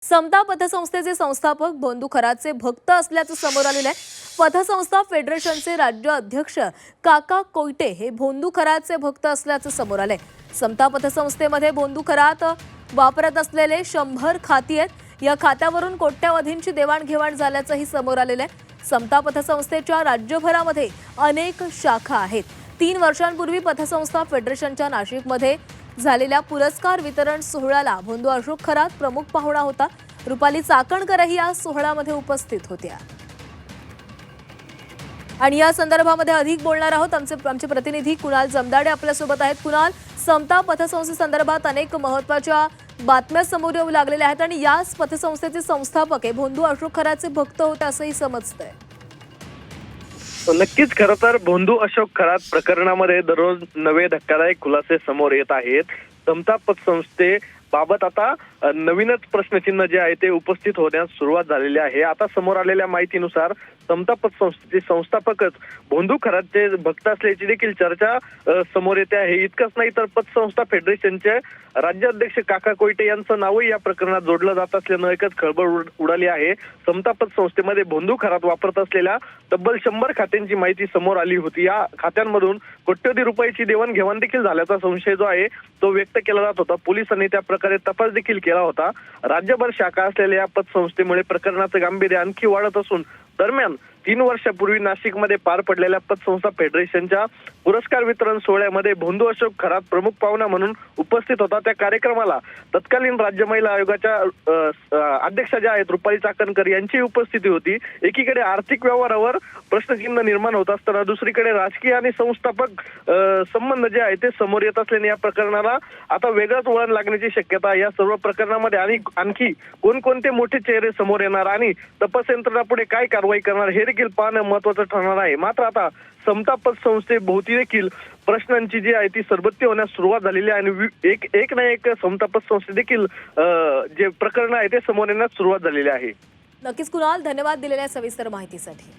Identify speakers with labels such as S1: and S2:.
S1: समता पतसंस्थेचे संस्थापक बंधू खरातचे भक्त असल्याचं समोर आलेलं आहे। पतसंस्था फेडरेशनचे राज्य अध्यक्ष काका कोयटे हे भोंदू खरातचे भक्त असल्याचं समोर आलंय। समता पतसंस्थेमध्ये भोंदू खरात वापरत असलेले 100 खाती आहेत। या खात्यावरून कोट्यवधींची देवाणघेवाण झाल्याचंही समोर आलेलं आहे। समता पतसंस्थेच्या राज्यभरामध्ये अनेक शाखा आहेत। 3 वर्षांपूर्वी पतसंस्था फेडरेशनच्या नाशिकमध्ये झालेल्या पुरस्कार वितरण सोहळ्याला भोंदू अशोक खरात प्रमुख पाहुणा होता। रुपाली चाकणकरही या सोहळ्यामध्ये उपस्थित होत्या आणि या संदर्भामध्ये अधिक बोलणार आहोत। आमचे प्रतिनिधी कुणाल जमदाडे आपल्या सोबत आहेत। कुणाल, समता पतसंस्थेसंदर्भात अनेक महत्त्वाच्या बातम्या समोर येऊ लागलेल्या आहेत आणि याच पतसंस्थेचे संस्थापक हे भोंदू अशोक खरातचे भक्त होते असंही समजतंय।
S2: नक्कीच, खरं तर भोंदू अशोक खरात प्रकरणामध्ये दररोज नवे धक्कादायक खुलासे समोर येत आहेत। समता पतसंस्थेबाबत आता नवीनच प्रश्नचिन्ह जे आहे ते उपस्थित होण्यास सुरुवात झालेली आहे। आता समोर आलेल्या माहितीनुसार समता पतसंस्थेचे संस्थापकच भोंदू खरातचे भक्त असल्याची देखील चर्चा समोर येते आहे। इतकंच नाही तर पतसंस्था फेडरेशनचे राज्याध्यक्ष काका कोयटे यांचं नावही या प्रकरणात जोडलं जात असल्यानं एकच खळबळ उडाली आहे। समता पतसंस्थेमध्ये भोंदू खरात वापरत असलेल्या तब्बल 100 खात्यांची माहिती समोर आली होती। या खात्यांमधून कोट्यवधी रुपयाची देवाणघेवाण देखील झाल्याचा संशय जो आहे तो व्यक्त केला जात होता। पोलिसांनी त्या प्रकारे तपास देखील केला होता। राज्यभर शाखा असलेल्या या पतसंस्थेमुळे प्रकरणाचं गांभीर्य आणखी वाढत असून दरम्यान 3 वर्षापूर्वी नाशिकमध्ये पार पडलेल्या पतसंस्था फेडरेशनच्या पुरस्कार वितरण सोहळ्यामध्ये भोंदू अशोक खरात प्रमुख पाहुणा म्हणून उपस्थित होता। त्या कार्यक्रमाला तत्कालीन राज्य महिला आयोगाच्या अध्यक्षा ज्या आहेत रुपाली चाकणकर यांची उपस्थिती होती। एकीकडे आर्थिक व्यवहारावर प्रश्नचिन्ह निर्माण होत असताना दुसरीकडे राजकीय आणि संस्थापक संबंध जे आहे ते समोर येत असल्याने या प्रकरणाला आता वेगळंच वळण लागण्याची शक्यता। या सर्व प्रकरणामध्ये आणखी कोणकोणते मोठे चेहरे समोर येणार आणि तपास यंत्रणा पुढे काय कारवाई करणार हे देखील पाहणं महत्त्वाचं ठरणार आहे। मात्र आता समता पतसंस्थेभोवती देखील प्रश्नांची जी आहे ती सरबत्ती होण्यास सुरुवात झालेली आहे आणि एक ना एक समता पतसंस्थे देखील जे प्रकरण आहे ते समोर येण्यास सुरुवात झालेली आहे।
S1: नक्कीच कुणाल, धन्यवाद दिलेल्या सविस्तर माहितीसाठी।